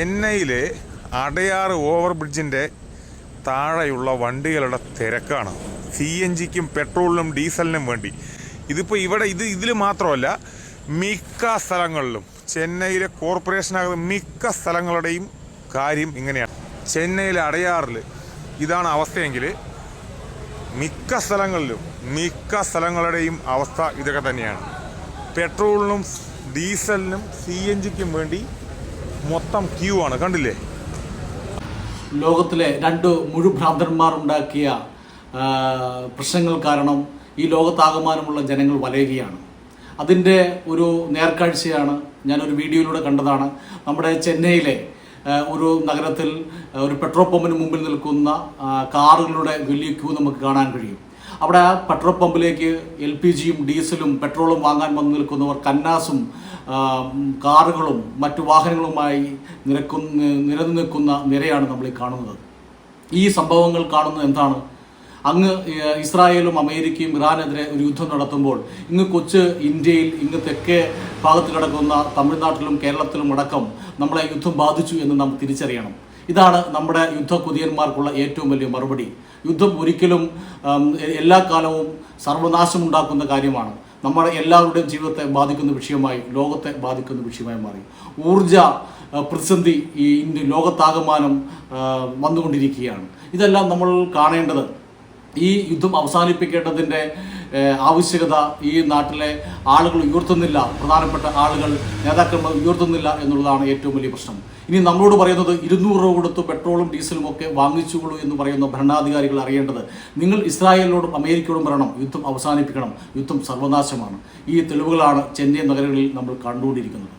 ചെന്നൈയിലെ അടയാർ ഓവർ ബ്രിഡ്ജിൻ്റെ താഴെയുള്ള വണ്ടികളുടെ തിരക്കാണ്. CNGക്കും പെട്രോളിനും ഡീസലിനും വേണ്ടി. ഇതിപ്പോൾ ഇതിൽ മാത്രമല്ല, മിക്ക സ്ഥലങ്ങളിലും ചെന്നൈയിലെ കോർപ്പറേഷനകത്ത് മിക്ക സ്ഥലങ്ങളുടെയും കാര്യം ഇങ്ങനെയാണ്. ചെന്നൈയിലെ അടയാറിൽ ഇതാണ് അവസ്ഥയെങ്കിൽ മിക്ക സ്ഥലങ്ങളുടെയും അവസ്ഥ ഇതൊക്കെ തന്നെയാണ്. പെട്രോളിനും ഡീസലിനും CNGക്കും വേണ്ടി മൊത്തം ക്യൂ ആണ്. കണ്ടില്ലേ? ലോകത്തിലെ രണ്ട് മുഴുഭ്രാന്തന്മാർ ഉണ്ടാക്കിയ പ്രശ്നങ്ങൾ കാരണം ഈ ലോകത്താകമാനമുള്ള ജനങ്ങൾ വലയുകയാണ്. അതിൻ്റെ ഒരു നേർക്കാഴ്ചയാണ് ഞാനൊരു വീഡിയോയിലൂടെ കണ്ടതാണ്. നമ്മുടെ ചെന്നൈയിലെ ഒരു നഗരത്തിൽ ഒരു പെട്രോൾ പമ്പിന് മുമ്പിൽ നിൽക്കുന്ന കാറുകളുടെ വലിയ ക്യൂ നമുക്ക് കാണാൻ കഴിയും. അവിടെ പെട്രോൾ പമ്പിലേക്ക് LPGയും ഡീസലും പെട്രോളും വാങ്ങാൻ വന്നു നിൽക്കുന്നവർ കന്നാസും കാറുകളും മറ്റു വാഹനങ്ങളുമായി നിരന്നു നിൽക്കുന്ന നിരയാണ് നമ്മൾ ഈ കാണുന്നത്. ഈ സംഭവങ്ങൾ കാണുന്നത് എന്താണ്? അങ്ങ് ഇസ്രായേലും അമേരിക്കയും ഇറാനെതിരെ ഒരു യുദ്ധം നടത്തുമ്പോൾ ഇങ്ങ് കൊച്ചു ഇന്ത്യയിൽ, ഇങ്ങ് തെക്കേ ഭാഗത്ത് കിടക്കുന്ന തമിഴ്നാട്ടിലും കേരളത്തിലും അടക്കം നമ്മളെ യുദ്ധം ബാധിച്ചു എന്ന് നാം തിരിച്ചറിയണം. ഇതാണ് നമ്മുടെ യുദ്ധക്കുതിയന്മാർക്കുള്ള ഏറ്റവും വലിയ മറുപടി. യുദ്ധം ഒരിക്കലും എല്ലാ കാലവും സർവനാശമുണ്ടാക്കുന്ന കാര്യമാണ്. നമ്മുടെ എല്ലാവരുടെയും ജീവിതത്തെ ബാധിക്കുന്ന വിഷയമായി, ലോകത്തെ ബാധിക്കുന്ന വിഷയമായി മാറി. ഊർജ പ്രതിസന്ധി ഈ ലോകത്താകമാനം വന്നുകൊണ്ടിരിക്കുകയാണ്. ഇതെല്ലാം നമ്മൾ കാണേണ്ടത്, ഈ യുദ്ധം അവസാനിപ്പിക്കേണ്ടതിൻ്റെ ആവശ്യകത ഈ നാട്ടിലെ ആളുകൾ ഉയർത്തുന്നില്ല, പ്രധാനപ്പെട്ട ആളുകൾ, നേതാക്കന്മാർ ഉയർത്തുന്നില്ല എന്നുള്ളതാണ് ഏറ്റവും വലിയ പ്രശ്നം. ഇനി നമ്മളോട് പറയുന്നത് 200 രൂപ കൊടുത്ത് പെട്രോളും ഡീസലും ഒക്കെ വാങ്ങിച്ചുകൊള്ളൂ എന്ന് പറയുന്ന ഭരണാധികാരികൾ അറിയേണ്ടത്, നിങ്ങൾ ഇസ്രായേലിനോടും അമേരിക്കയോടും പറയണം, യുദ്ധം അവസാനിപ്പിക്കണം, യുദ്ധം സർവനാശമാണ്. ഈ തെളിവുകളാണ് ചെന്നൈ നഗരങ്ങളിൽ നമ്മൾ കണ്ടുകൊണ്ടിരിക്കുന്നത്.